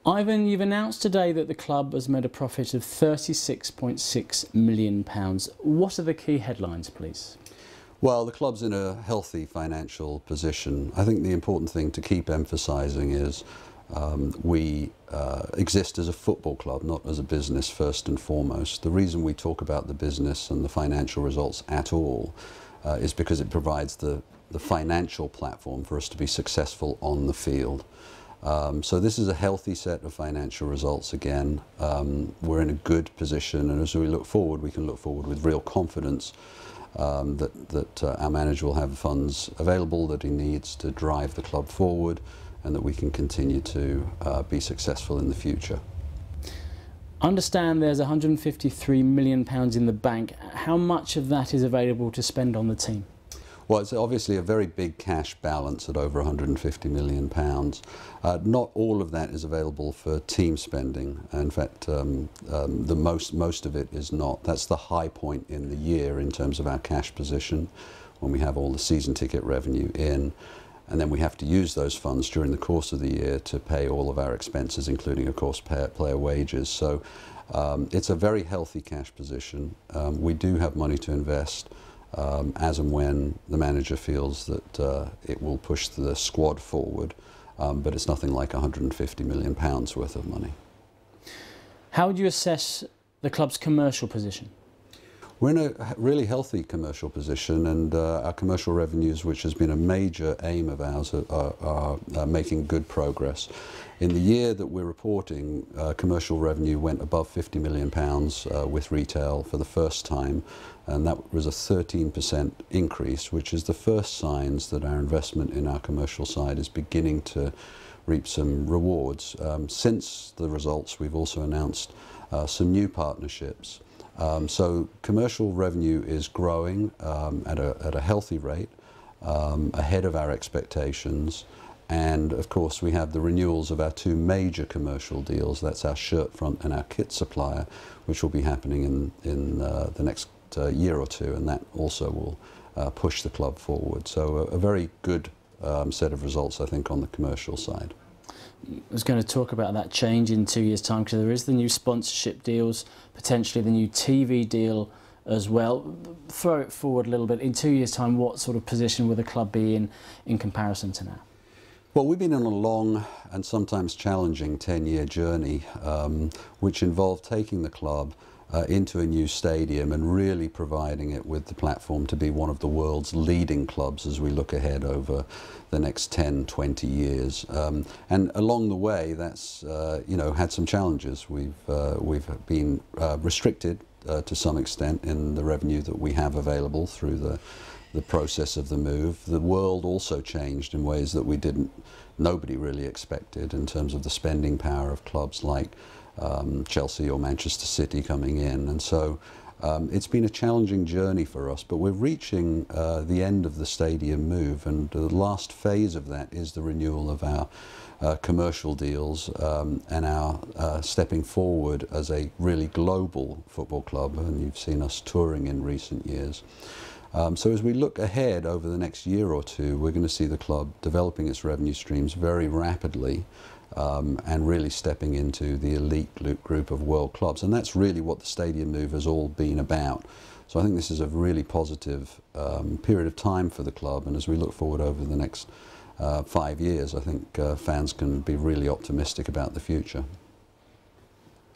Ivan, you've announced today that the club has made a profit of £36.6 million. What are the key headlines, please? Well, the club's in a healthy financial position. I think the important thing to keep emphasising is we exist as a football club, not as a business first and foremost. The reason we talk about the business and the financial results at all is because it provides the financial platform for us to be successful on the field. So this is a healthy set of financial results again. We're in a good position, and as we look forward, we can look forward with real confidence that our manager will have funds available that he needs to drive the club forward, and that we can continue to be successful in the future. I understand there's £153 million in the bank. How much of that is available to spend on the team? Well, it's obviously a very big cash balance at over £150 million. Not all of that is available for team spending. In fact, most of it is not. That's the high point in the year in terms of our cash position, when we have all the season ticket revenue in, and then we have to use those funds during the course of the year to pay all of our expenses, including, of course, player wages. So it's a very healthy cash position. We do have money to invest as and when the manager feels that it will push the squad forward, but it's nothing like £150 million worth of money. How would you assess the club's commercial position? We're in a really healthy commercial position, and our commercial revenues, which has been a major aim of ours, are making good progress. In the year that we're reporting, commercial revenue went above £50 million with retail for the first time, and that was a 13% increase, which is the first signs that our investment in our commercial side is beginning to reap some rewards. Since the results, we've also announced some new partnerships. So commercial revenue is growing at a healthy rate, ahead of our expectations. And of course we have the renewals of our two major commercial deals. That's our shirt front and our kit supplier, which will be happening in the next year or two, and that also will push the club forward. So a very good set of results, I think, on the commercial side. I was going to talk about that change in 2 years' time, because there is the new sponsorship deals, potentially the new TV deal as well. Throw it forward a little bit. In 2 years' time, what sort of position will the club be in comparison to now? Well, we've been on a long and sometimes challenging 10-year journey, which involved taking the club into a new stadium and really providing it with the platform to be one of the world's leading clubs as we look ahead over the next 10, 20 years. And along the way, that's had some challenges. We've been restricted to some extent in the revenue that we have available through the process of the move. The world also changed in ways that nobody really expected, in terms of the spending power of clubs like Chelsea or Manchester City coming in. And so it's been a challenging journey for us, but we're reaching the end of the stadium move, and the last phase of that is the renewal of our commercial deals and our stepping forward as a really global football club, and you've seen us touring in recent years. So as we look ahead over the next year or two, we're going to see the club developing its revenue streams very rapidly, and really stepping into the elite group of world clubs. And that's really what the stadium move has all been about. So I think this is a really positive period of time for the club, and as we look forward over the next 5 years, I think fans can be really optimistic about the future.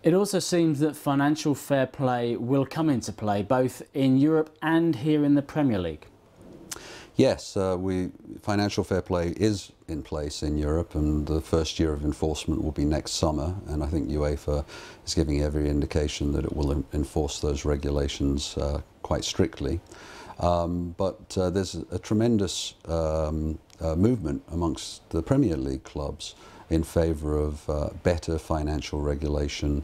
It also seems that financial fair play will come into play both in Europe and here in the Premier League. Yes, financial fair play is in place in Europe, and the first year of enforcement will be next summer, and I think UEFA is giving every indication that it will enforce those regulations quite strictly. But there's a tremendous movement amongst the Premier League clubs in favour of better financial regulation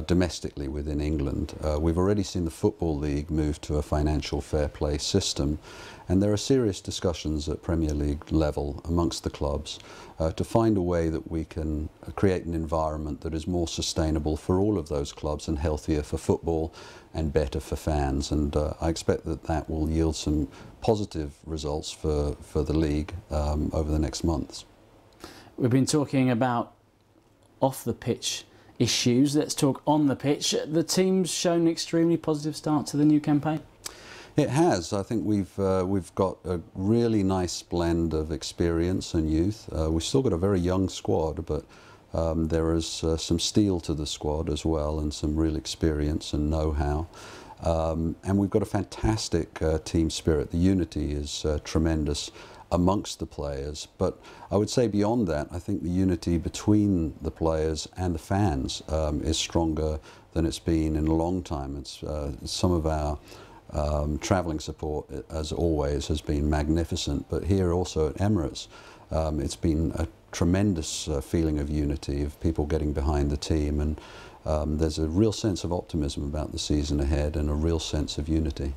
domestically within England. We've already seen the Football League move to a financial fair play system, and there are serious discussions at Premier League level amongst the clubs to find a way that we can create an environment that is more sustainable for all of those clubs and healthier for football and better for fans. And I expect that that will yield some positive results for the league over the next months. We've been talking about off the pitch issues. Let's talk on the pitch. The team's shown an extremely positive start to the new campaign. It has. I think we've got a really nice blend of experience and youth. We've still got a very young squad, but there is some steel to the squad as well, and some real experience and know-how. And we've got a fantastic team spirit. The unity is tremendous amongst the players, but I would say beyond that, I think the unity between the players and the fans is stronger than it's been in a long time. It's some of our travelling support, as always, has been magnificent, but here also at Emirates, it's been a tremendous feeling of unity, of people getting behind the team, and there's a real sense of optimism about the season ahead and a real sense of unity.